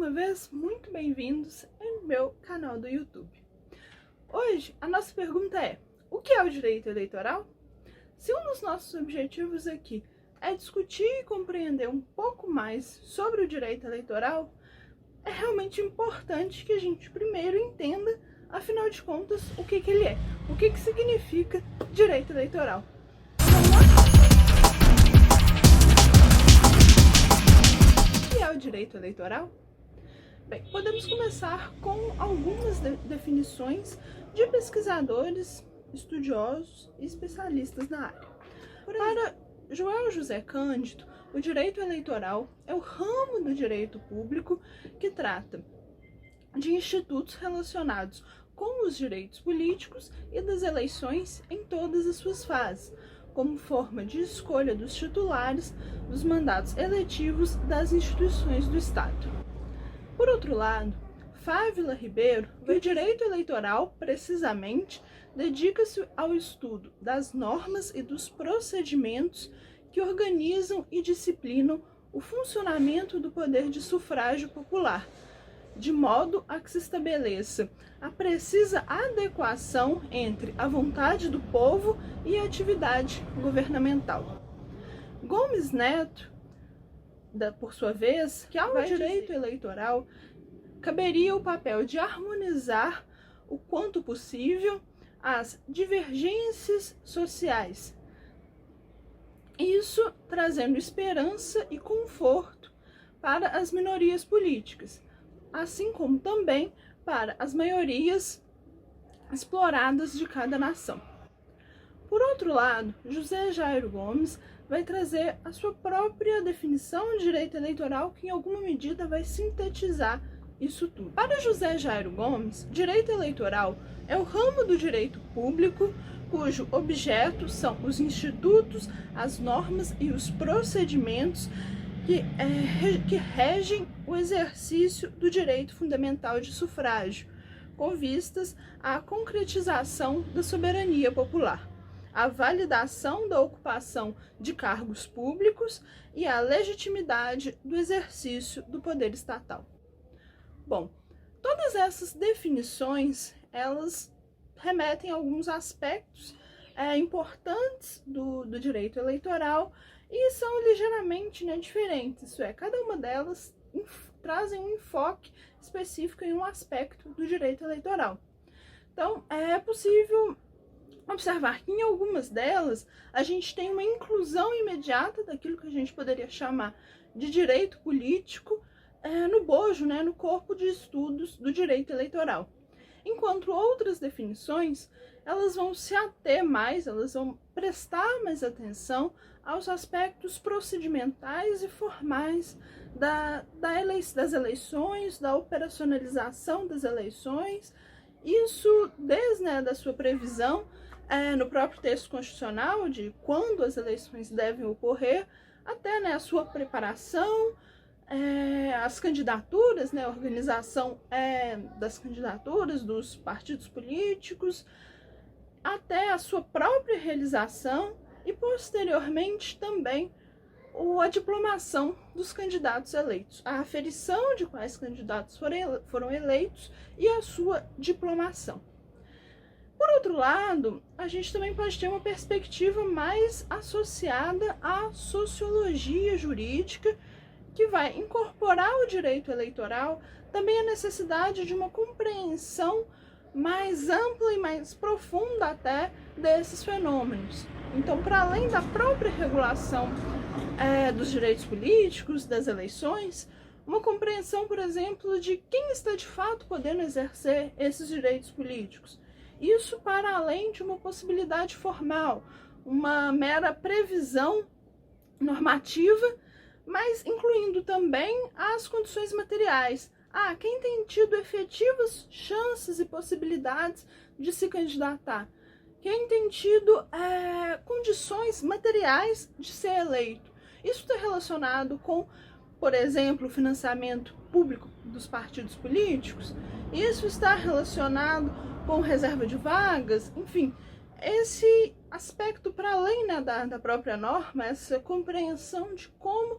uma vez, muito bem-vindos ao meu canal do YouTube. Hoje, a nossa pergunta é: o que é o direito eleitoral? Se um dos nossos objetivos aqui é discutir e compreender um pouco mais sobre o direito eleitoral, é realmente importante que a gente primeiro entenda, afinal de contas, o que ele é, o que significa direito eleitoral. O que é o direito eleitoral? Bem, podemos começar com algumas definições de pesquisadores, estudiosos e especialistas na área. Para Joel José Cândido, o direito eleitoral é o ramo do direito público que trata de institutos relacionados com os direitos políticos e das eleições em todas as suas fases, como forma de escolha dos titulares dos mandatos eletivos das instituições do Estado. Por outro lado, Fávila Ribeiro, o direito eleitoral, precisamente, dedica-se ao estudo das normas e dos procedimentos que organizam e disciplinam o funcionamento do poder de sufrágio popular, de modo a que se estabeleça a precisa adequação entre a vontade do povo e a atividade governamental. Gomes Neto, por sua vez, que ao direito eleitoral caberia o papel de harmonizar o quanto possível as divergências sociais, isso trazendo esperança e conforto para as minorias políticas, assim como também para as maiorias exploradas de cada nação. Por outro lado, José Jairo Gomes vai trazer a sua própria definição de direito eleitoral, que em alguma medida vai sintetizar isso tudo. Para José Jairo Gomes, direito eleitoral é o ramo do direito público cujo objeto são os institutos, as normas e os procedimentos que regem o exercício do direito fundamental de sufrágio, com vistas à concretização da soberania popular, a validação da ocupação de cargos públicos e a legitimidade do exercício do poder estatal. Bom, todas essas definições, elas remetem a alguns aspectos importantes do direito eleitoral e são ligeiramente diferentes, isso é, cada uma delas trazem um enfoque específico em um aspecto do direito eleitoral. Então, é possível observar que em algumas delas a gente tem uma inclusão imediata daquilo que a gente poderia chamar de direito político no bojo, no corpo de estudos do direito eleitoral. Enquanto outras definições, elas vão se ater mais, elas vão prestar mais atenção aos aspectos procedimentais e formais das eleições, da operacionalização das eleições, isso desde da sua previsão no próprio texto constitucional de quando as eleições devem ocorrer, até a sua preparação, as candidaturas, a organização das candidaturas dos partidos políticos, até a sua própria realização e, posteriormente, também a diplomação dos candidatos eleitos, a aferição de quais candidatos foram eleitos e a sua diplomação. Por outro lado, a gente também pode ter uma perspectiva mais associada à sociologia jurídica, que vai incorporar o direito eleitoral também a necessidade de uma compreensão mais ampla e mais profunda até desses fenômenos. Então, para além da própria regulação dos direitos políticos, das eleições, uma compreensão, por exemplo, de quem está de fato podendo exercer esses direitos políticos. Isso para além de uma possibilidade formal, uma mera previsão normativa, mas incluindo também as condições materiais. Quem tem tido efetivas chances e possibilidades de se candidatar? Quem tem tido condições materiais de ser eleito? Isso está relacionado com, por exemplo, o financiamento público dos partidos políticos? Isso está relacionado com reserva de vagas? Enfim, esse aspecto para além da própria norma, essa compreensão de como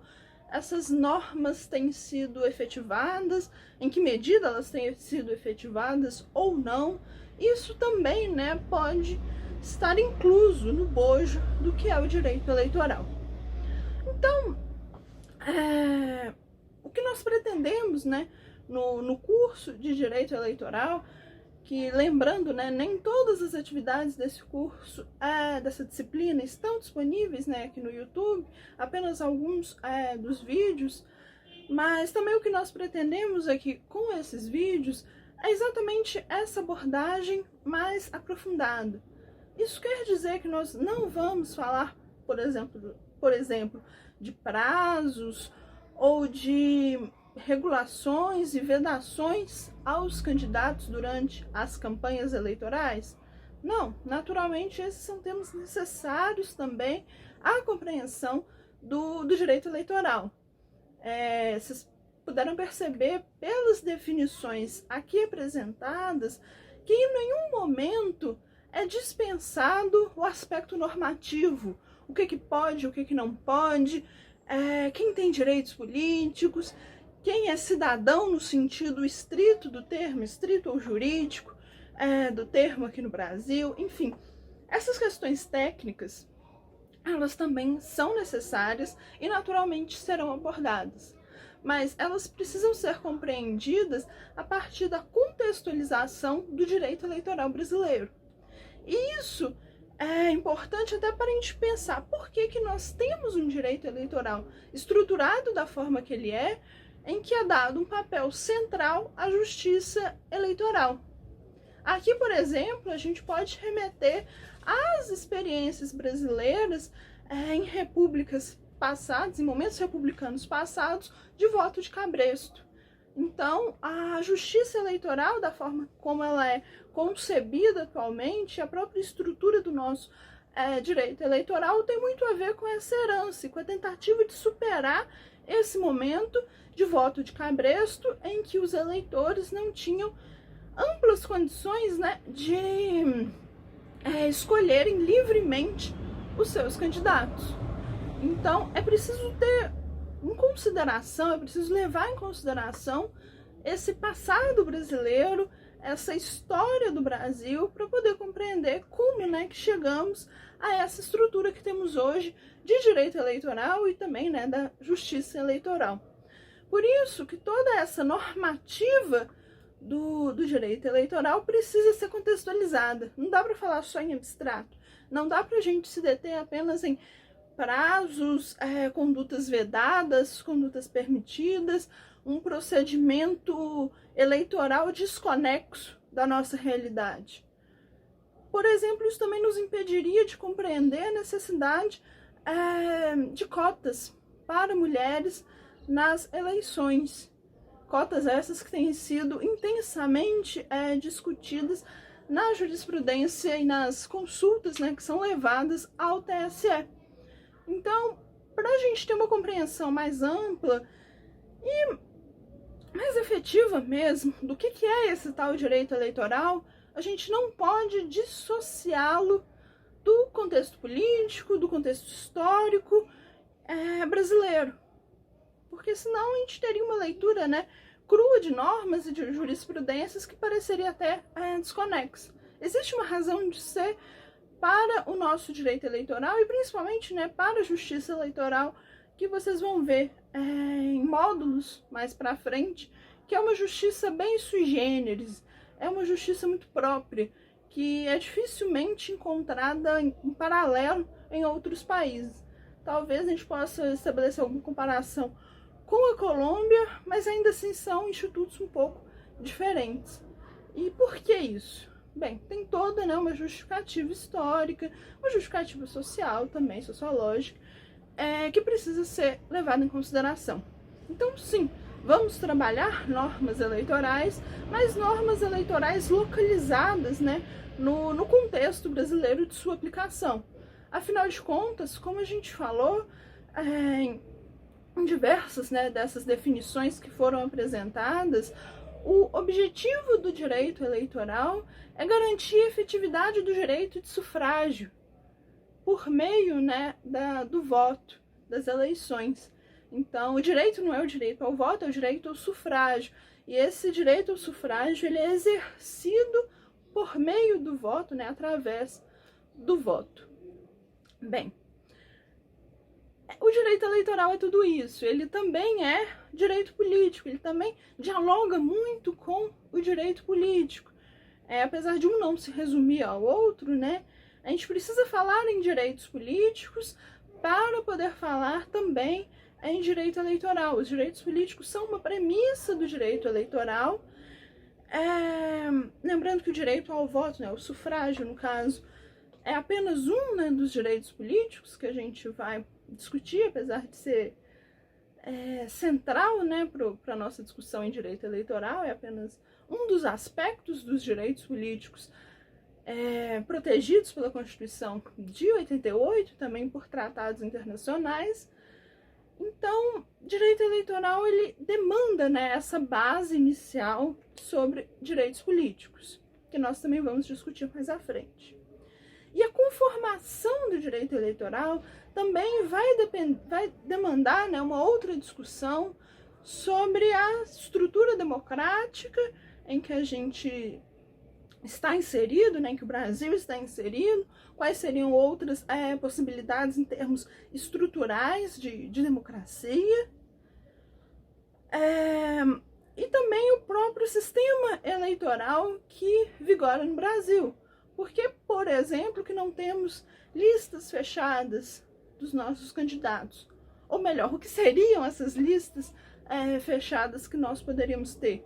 essas normas têm sido efetivadas, em que medida elas têm sido efetivadas ou não. Isso também, né, pode estar incluso no bojo do que é o direito eleitoral. Então, o que nós pretendemos, né, no curso de Direito Eleitoral, que, lembrando, né, nem todas as atividades desse curso, dessa disciplina, estão disponíveis, né, aqui no YouTube, apenas alguns dos vídeos, mas também o que nós pretendemos aqui com esses vídeos é exatamente essa abordagem mais aprofundada. Isso quer dizer que nós não vamos falar, por exemplo, de prazos ou de regulações e vedações aos candidatos durante as campanhas eleitorais? Não, naturalmente esses são temas necessários também à compreensão do direito eleitoral. Vocês puderam perceber pelas definições aqui apresentadas que em nenhum momento é dispensado o aspecto normativo, o que pode, o que não pode, quem tem direitos políticos, quem é cidadão no sentido estrito do termo, estrito ou jurídico, do termo aqui no Brasil, enfim. Essas questões técnicas, elas também são necessárias e naturalmente serão abordadas, mas elas precisam ser compreendidas a partir da contextualização do direito eleitoral brasileiro. E isso é importante até para a gente pensar por que nós temos um direito eleitoral estruturado da forma que ele é, em que é dado um papel central à justiça eleitoral. Aqui, por exemplo, a gente pode remeter às experiências brasileiras em repúblicas passadas, em momentos republicanos passados, de voto de cabresto. Então, a justiça eleitoral, da forma como ela é concebida atualmente, a própria estrutura do nosso direito eleitoral tem muito a ver com essa herança e com a tentativa de superar esse momento de voto de cabresto em que os eleitores não tinham amplas condições, né, de escolherem livremente os seus candidatos. Então, é preciso ter em consideração, é preciso levar em consideração esse passado brasileiro, essa história do Brasil, para poder compreender como, né, que chegamos a essa estrutura que temos hoje de direito eleitoral e também, né, da justiça eleitoral. Por isso que toda essa normativa do direito eleitoral precisa ser contextualizada. Não dá para falar só em abstrato. Não dá para a gente se deter apenas em prazos, condutas vedadas, condutas permitidas, um procedimento eleitoral desconexo da nossa realidade. Por exemplo, isso também nos impediria de compreender a necessidade de cotas para mulheres nas eleições. Cotas essas que têm sido intensamente discutidas na jurisprudência e nas consultas, né, que são levadas ao TSE. Então, para a gente ter uma compreensão mais ampla e mais efetiva mesmo do que é esse tal direito eleitoral, a gente não pode dissociá-lo do contexto político, do contexto histórico brasileiro. Porque senão a gente teria uma leitura, né, crua de normas e de jurisprudências que pareceria até desconexa. Existe uma razão de ser para o nosso direito eleitoral e principalmente, né, para a justiça eleitoral, que vocês vão ver em módulos mais para frente, que é uma justiça bem sui generis, é uma justiça muito própria, que é dificilmente encontrada em paralelo em outros países. Talvez a gente possa estabelecer alguma comparação com a Colômbia, mas ainda assim são institutos um pouco diferentes. E por que isso? Bem, tem toda, né, uma justificativa histórica, uma justificativa social também, sociológica, que precisa ser levada em consideração. Então, sim, vamos trabalhar normas eleitorais, mas normas eleitorais localizadas, né, no contexto brasileiro de sua aplicação. Afinal de contas, como a gente falou, em diversas, né, dessas definições que foram apresentadas, o objetivo do direito eleitoral é garantir a efetividade do direito de sufrágio por meio, né, do voto, das eleições. Então, o direito não é o direito ao voto, é o direito ao sufrágio. E esse direito ao sufrágio, ele é exercido por meio do voto, né, através do voto. Bem, o direito eleitoral é tudo isso, ele também é direito político, ele também dialoga muito com o direito político. Apesar de um não se resumir ao outro, né, a gente precisa falar em direitos políticos para poder falar também em direito eleitoral. Os direitos políticos são uma premissa do direito eleitoral. Lembrando que o direito ao voto, né, o sufrágio, no caso, é apenas um, né, dos direitos políticos que a gente vai discutir, apesar de ser central, né, para a nossa discussão em direito eleitoral, é apenas um dos aspectos dos direitos políticos protegidos pela Constituição de 88, também por tratados internacionais. Então, direito eleitoral, ele demanda, né, essa base inicial sobre direitos políticos, que nós também vamos discutir mais à frente. E a conformação do direito eleitoral também vai demandar, né, uma outra discussão sobre a estrutura democrática em que a gente está inserido, né, em que o Brasil está inserido, quais seriam outras possibilidades em termos estruturais de democracia, e também o próprio sistema eleitoral que vigora no Brasil. Porque, por exemplo, que não temos listas fechadas dos nossos candidatos? Ou melhor, o que seriam essas listas fechadas que nós poderíamos ter?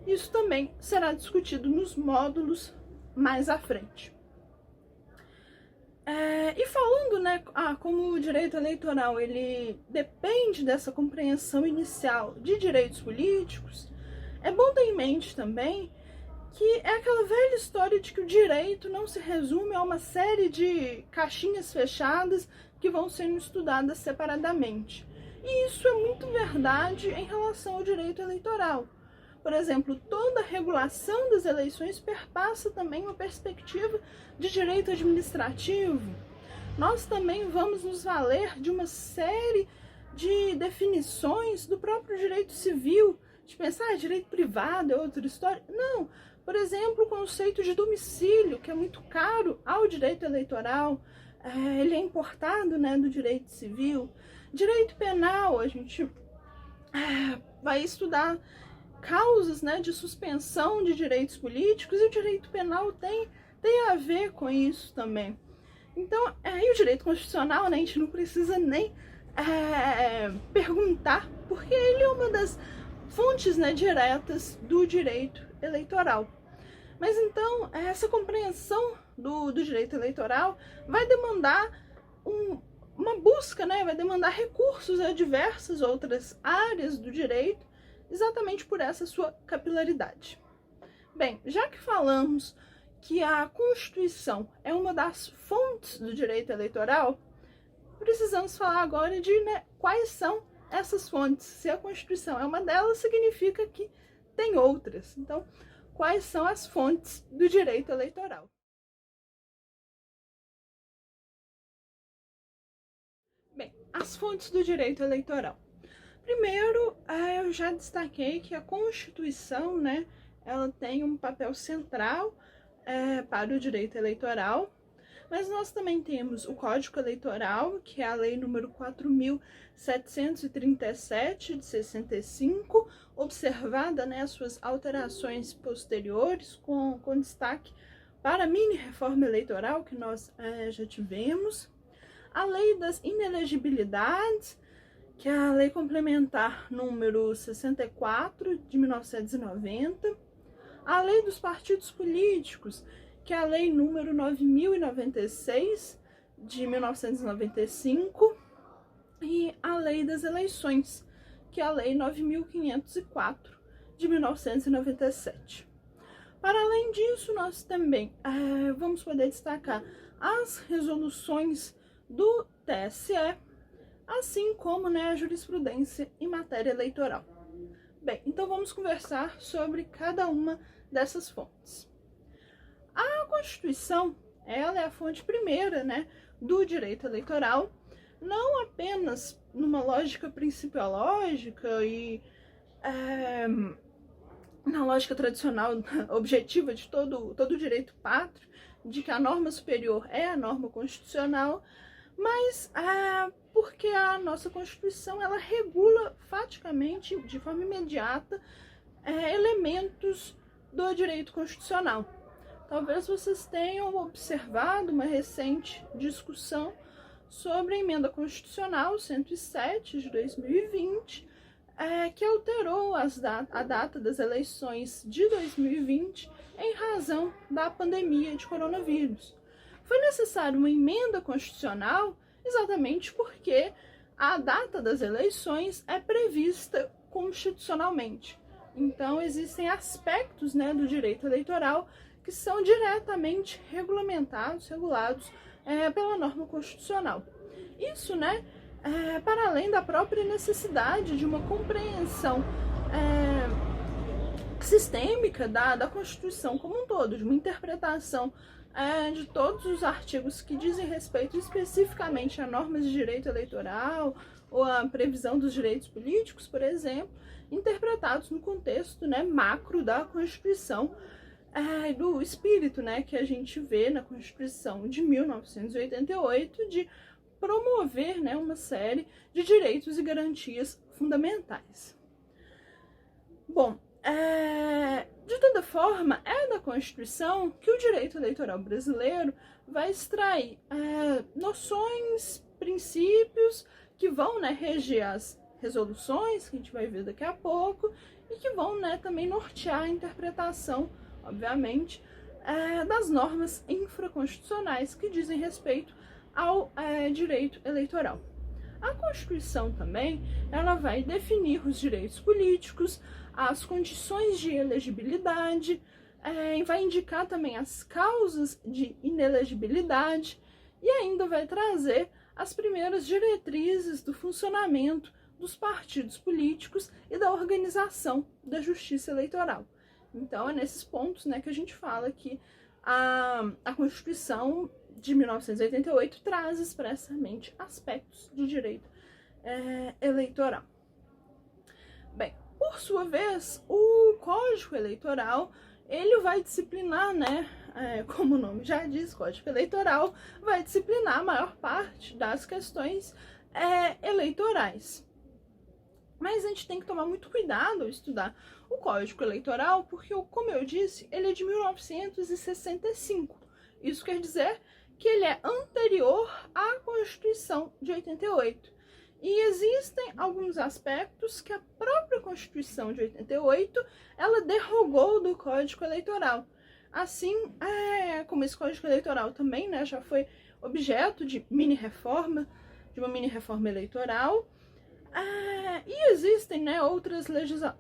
Isso também será discutido nos módulos mais à frente. E falando, né, como o direito eleitoral ele depende dessa compreensão inicial de direitos políticos, é bom ter em mente também que é aquela velha história de que o direito não se resume a uma série de caixinhas fechadas que vão sendo estudadas separadamente. E isso é muito verdade em relação ao direito eleitoral. Por exemplo, toda a regulação das eleições perpassa também uma perspectiva de direito administrativo. Nós também vamos nos valer de uma série de definições do próprio direito civil, de pensar direito privado é outra história. Não. Por exemplo, o conceito de domicílio, que é muito caro ao direito eleitoral, ele é importado, né, do direito civil. Direito penal, a gente vai estudar causas, né, de suspensão de direitos políticos, e o direito penal tem a ver com isso também. Então, e o direito constitucional, né, a gente não precisa nem perguntar, porque ele é uma das fontes, né, diretas do direito eleitoral. Mas então, essa compreensão do direito eleitoral vai demandar uma busca, né, vai demandar recursos a diversas outras áreas do direito, exatamente por essa sua capilaridade. Bem, já que falamos que a Constituição é uma das fontes do direito eleitoral, precisamos falar agora de, né, quais são essas fontes. Se a Constituição é uma delas, significa que tem outras. Então, quais são as fontes do direito eleitoral? Bem, as fontes do direito eleitoral. Primeiro, eu já destaquei que a Constituição, né, ela tem um papel central para o direito eleitoral, mas nós também temos o Código Eleitoral, que é a Lei número 4.737 de 65, observada, né, as suas alterações posteriores, com destaque para a mini-reforma eleitoral que nós já tivemos. A Lei das Inelegibilidades, que é a Lei Complementar número 64 de 1990. A Lei dos Partidos Políticos, que é a Lei número 9.096 de 1995, e a Lei das Eleições, que é a Lei 9.504 de 1997. Para além disso, nós também vamos poder destacar as resoluções do TSE, assim como, né, a jurisprudência em matéria eleitoral. Bem, então vamos conversar sobre cada uma dessas fontes. A Constituição, ela é a fonte primeira, né, do direito eleitoral. não apenas numa lógica principiológica e na lógica tradicional objetiva de todo direito pátrio, de que a norma superior é a norma constitucional, mas porque a nossa Constituição ela regula faticamente, de forma imediata, elementos do direito constitucional. Talvez vocês tenham observado uma recente discussão sobre a emenda constitucional 107 de 2020, que alterou a data das eleições de 2020 em razão da pandemia de coronavírus. Foi necessária uma emenda constitucional exatamente porque a data das eleições é prevista constitucionalmente. Então, existem aspectos, né, do direito eleitoral que são diretamente regulamentados, regulados pela norma constitucional. Isso, né, para além da própria necessidade de uma compreensão sistêmica da Constituição como um todo, de uma interpretação de todos os artigos que dizem respeito especificamente a normas de direito eleitoral ou a previsão dos direitos políticos, por exemplo, interpretados no contexto, né, macro da Constituição, do espírito, né, que a gente vê na Constituição de 1988 de promover, né, uma série de direitos e garantias fundamentais. Bom, de toda forma, é da Constituição que o direito eleitoral brasileiro vai extrair noções, princípios que vão, né, reger as resoluções, que a gente vai ver daqui a pouco, e que vão, né, também nortear a interpretação, obviamente, das normas infraconstitucionais que dizem respeito ao direito eleitoral. A Constituição também, ela vai definir os direitos políticos, as condições de elegibilidade, vai indicar também as causas de inelegibilidade e ainda vai trazer as primeiras diretrizes do funcionamento dos partidos políticos e da organização da justiça eleitoral. Então, é nesses pontos, né, que a gente fala que a Constituição de 1988 traz expressamente aspectos de direito eleitoral. Bem, por sua vez, o Código Eleitoral, ele vai disciplinar, né, como o nome já diz, Código Eleitoral, vai disciplinar a maior parte das questões eleitorais. Mas a gente tem que tomar muito cuidado ao estudar o Código Eleitoral, porque, como eu disse, ele é de 1965. Isso quer dizer que ele é anterior à Constituição de 88. E existem alguns aspectos que a própria Constituição de 88, ela derrogou do Código Eleitoral. Assim, como esse Código Eleitoral também, né, já foi objeto de uma mini-reforma eleitoral, e existem, né, outras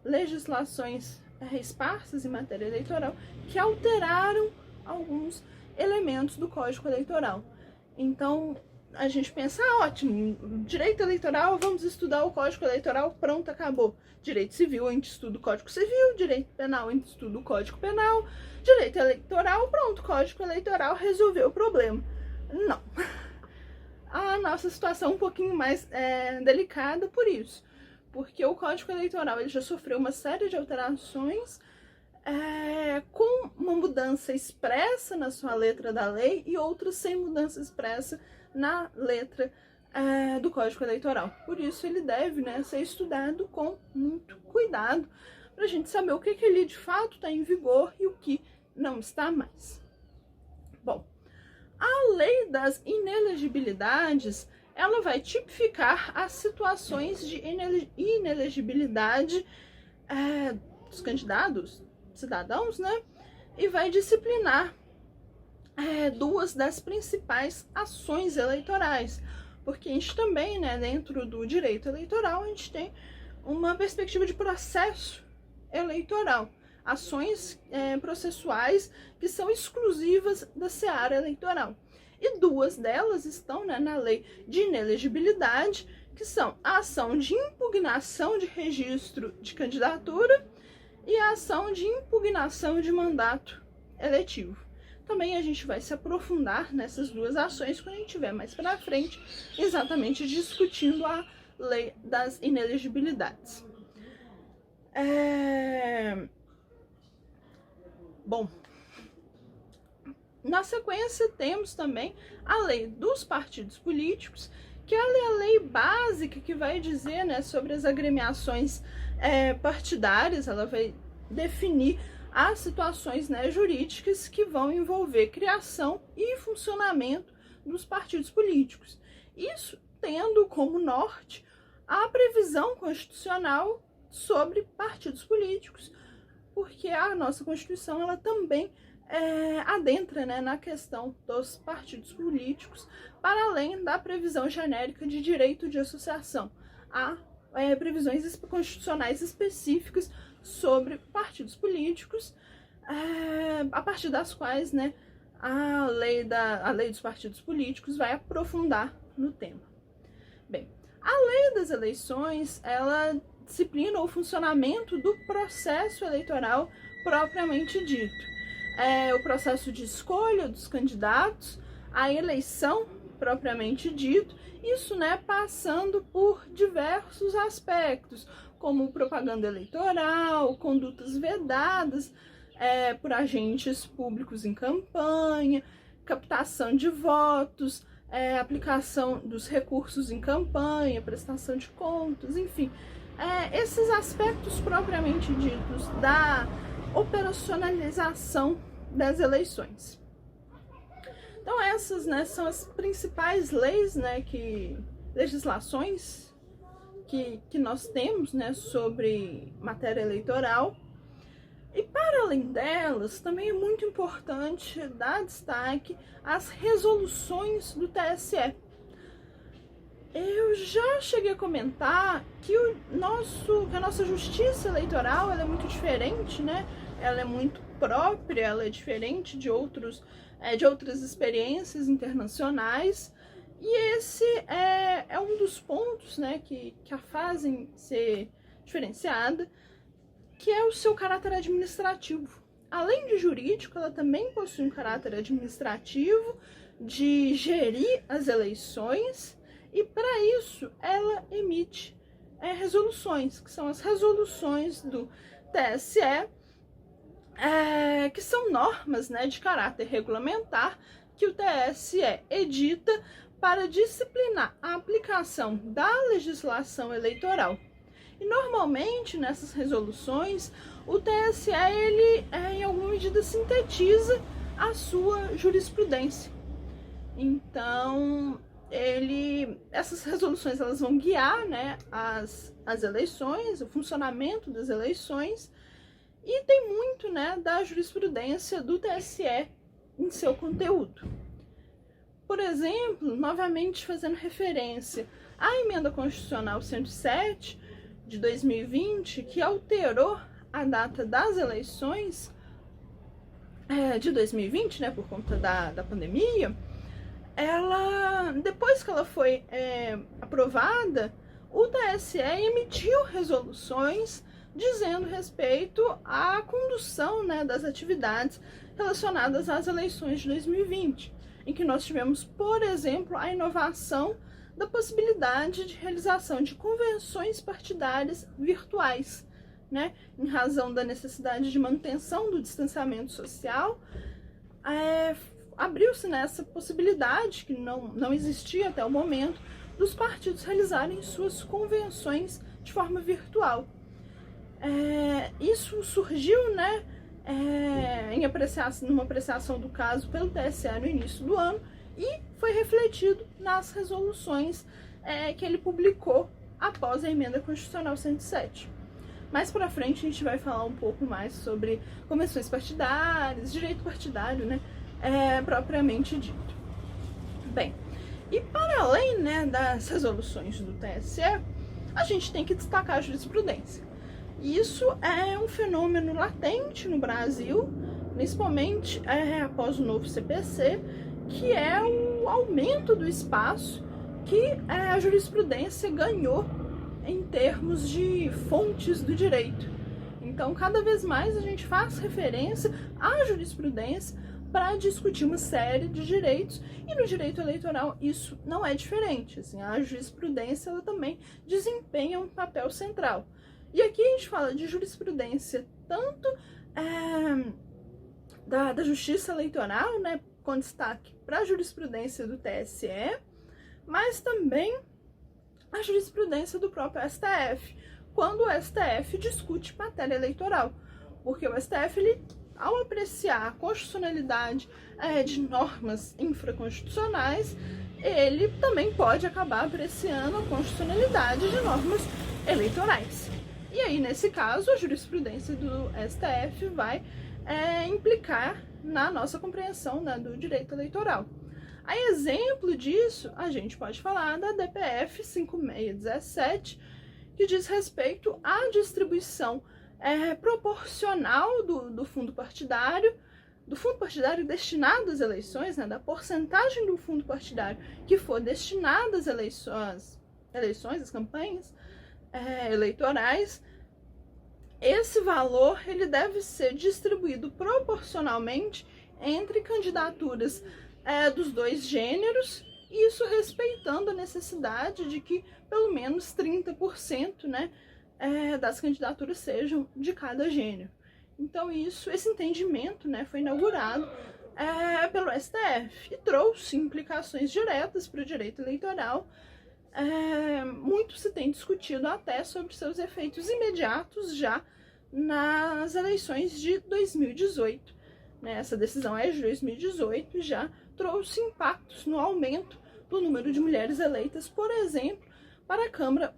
legislações esparsas em matéria eleitoral que alteraram alguns elementos do Código Eleitoral. Então, a gente pensa, ótimo, direito eleitoral, vamos estudar o Código Eleitoral, pronto, acabou. Direito civil, a gente estuda o Código Civil, direito penal, a gente estuda o Código Penal, direito eleitoral, pronto, Código Eleitoral resolveu o problema. Não. A nossa situação é um pouquinho mais delicada por isso, porque o Código Eleitoral ele já sofreu uma série de alterações com uma mudança expressa na sua letra da lei e outras sem mudança expressa na letra do Código Eleitoral. Por isso ele deve, né, ser estudado com muito cuidado para a gente saber o que ele de fato está em vigor e o que não está mais. Bom, a lei das inelegibilidades, ela vai tipificar as situações de inelegibilidade dos candidatos, cidadãos, né? E vai disciplinar duas das principais ações eleitorais. Porque a gente também, né, dentro do direito eleitoral, a gente tem uma perspectiva de processo eleitoral. Ações processuais que são exclusivas da seara eleitoral. E duas delas estão, né, na lei de inelegibilidade, que são a ação de impugnação de registro de candidatura e a ação de impugnação de mandato eletivo. Também a gente vai se aprofundar nessas duas ações quando a gente estiver mais para frente, exatamente discutindo a lei das inelegibilidades. Bom, na sequência temos também a lei dos partidos políticos, que ela é a lei básica que vai dizer, né, sobre as agremiações partidárias. Ela vai definir as situações, né, jurídicas que vão envolver criação e funcionamento dos partidos políticos. Isso tendo como norte a previsão constitucional sobre partidos políticos, porque a nossa Constituição ela também adentra, né, na questão dos partidos políticos, para além da previsão genérica de direito de associação. Há previsões constitucionais específicas sobre partidos políticos, a partir das quais, né, a lei dos partidos políticos vai aprofundar no tema. Bem, a lei das eleições, ela disciplina o funcionamento do processo eleitoral propriamente dito. O processo de escolha dos candidatos, a eleição propriamente dito, isso, né, passando por diversos aspectos, como propaganda eleitoral, condutas vedadas por agentes públicos em campanha, captação de votos, aplicação dos recursos em campanha, prestação de contas, enfim, esses aspectos propriamente ditos da operacionalização das eleições. Então essas, né, são as principais leis, né, legislações que nós temos, né, sobre matéria eleitoral. E para além delas, também é muito importante dar destaque às resoluções do TSE. Eu já cheguei a comentar que a nossa justiça eleitoral ela é muito diferente, né? Ela é muito própria, ela é diferente de outras experiências internacionais. E esse é um dos pontos, né, que a fazem ser diferenciada, que é o seu caráter administrativo. Além de jurídico, ela também possui um caráter administrativo de gerir as eleições, e para isso ela emite resoluções, que são as resoluções do TSE, que são normas, né, de caráter regulamentar que o TSE edita para disciplinar a aplicação da legislação eleitoral. E normalmente nessas resoluções o TSE ele em alguma medida sintetiza a sua jurisprudência. Então essas resoluções elas vão guiar, né, as eleições, o funcionamento das eleições, e tem muito, né, da jurisprudência do TSE em seu conteúdo. Por exemplo, novamente fazendo referência à Emenda Constitucional 107 de 2020, que alterou a data das eleições de 2020, né, por conta da pandemia. Depois que ela foi aprovada, o TSE emitiu resoluções dizendo respeito à condução, né, das atividades relacionadas às eleições de 2020, em que nós tivemos, por exemplo, a inovação da possibilidade de realização de convenções partidárias virtuais, né, em razão da necessidade de manutenção do distanciamento social. Abriu-se nessa possibilidade, que não existia até o momento, dos partidos realizarem suas convenções de forma virtual. Isso surgiu, né, numa apreciação do caso pelo TSE no início do ano, e foi refletido nas resoluções que ele publicou após a Emenda Constitucional 107. Mais pra frente a gente vai falar um pouco mais sobre convenções partidárias, direito partidário, né, propriamente dito. Bem, e para além, né, das resoluções do TSE, a gente tem que destacar a jurisprudência. Isso é um fenômeno latente no Brasil, principalmente após o novo CPC, que é o aumento do espaço que a jurisprudência ganhou em termos de fontes do direito. Então, cada vez mais a gente faz referência à jurisprudência para discutir uma série de direitos, e no direito eleitoral isso não é diferente. Assim, a jurisprudência ela também desempenha um papel central. E aqui a gente fala de jurisprudência tanto da justiça eleitoral, né, com destaque para a jurisprudência do TSE, mas também a jurisprudência do próprio STF, quando o STF discute matéria eleitoral, porque o STF, ele, ao apreciar a constitucionalidade de normas infraconstitucionais, ele também pode acabar apreciando a constitucionalidade de normas eleitorais. E aí, nesse caso, a jurisprudência do STF vai implicar na nossa compreensão, né, do direito eleitoral. A exemplo disso, a gente pode falar da DPF 5617, que diz respeito à distribuição proporcional do fundo partidário destinado às eleições, né, da porcentagem do fundo partidário que for destinado às eleições, às campanhas eleitorais. Esse valor ele deve ser distribuído proporcionalmente entre candidaturas dos dois gêneros, isso respeitando a necessidade de que pelo menos 30%, né, das candidaturas sejam de cada gênero. Então esse entendimento, né, foi inaugurado pelo STF e trouxe implicações diretas para o direito eleitoral. Muito se tem discutido até sobre seus efeitos imediatos já nas eleições de 2018. Essa decisão é de 2018, já trouxe impactos no aumento do número de mulheres eleitas, por exemplo, para a Câmara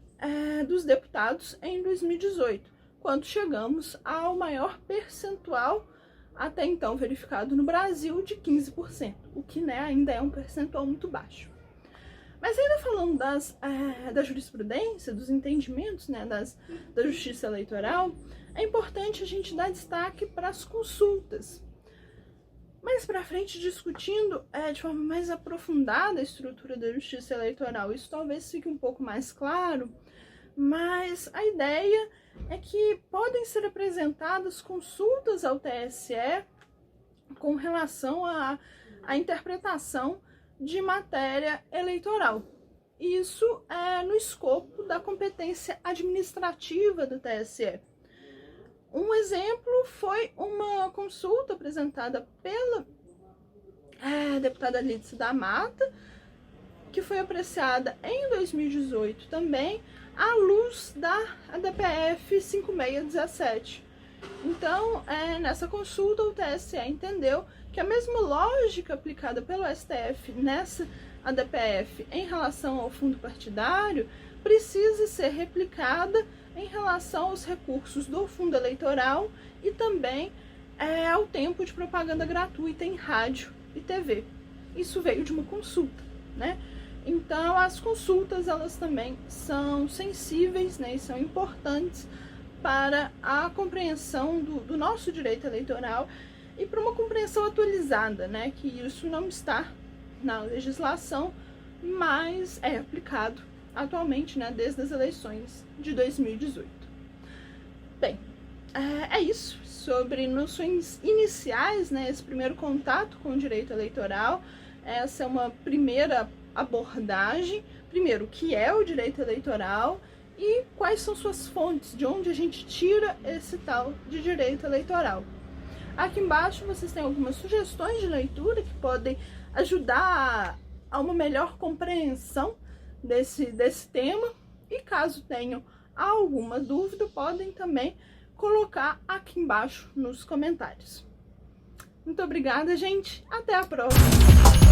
dos Deputados em 2018, quando chegamos ao maior percentual até então verificado no Brasil de 15%, o que, né, ainda é um percentual muito baixo. Mas ainda falando da jurisprudência, dos entendimentos, né, da justiça eleitoral, é importante a gente dar destaque para as consultas. Mais para frente, discutindo de forma mais aprofundada a estrutura da justiça eleitoral, isso talvez fique um pouco mais claro, mas a ideia é que podem ser apresentadas consultas ao TSE com relação à interpretação de matéria eleitoral. Isso é no escopo da competência administrativa do TSE. Um exemplo foi uma consulta apresentada pela deputada Lídice da Mata, que foi apreciada em 2018 também, à luz da DPF 5617. Então, nessa consulta, o TSE entendeu que a mesma lógica aplicada pelo STF nessa ADPF em relação ao fundo partidário precisa ser replicada em relação aos recursos do fundo eleitoral e também ao tempo de propaganda gratuita em rádio e TV. Isso veio de uma consulta, né? Então, as consultas, elas também são sensíveis, né, e são importantes para a compreensão do nosso direito eleitoral e para uma compreensão atualizada, né, que isso não está na legislação, mas é aplicado atualmente, né, desde as eleições de 2018. Bem, é isso sobre noções iniciais, né, esse primeiro contato com o direito eleitoral. Essa é uma primeira abordagem. Primeiro, o que é o direito eleitoral e quais são suas fontes, de onde a gente tira esse tal de direito eleitoral. Aqui embaixo vocês têm algumas sugestões de leitura que podem ajudar a uma melhor compreensão desse tema, e caso tenham alguma dúvida, podem também colocar aqui embaixo nos comentários. Muito obrigada, gente. Até a próxima!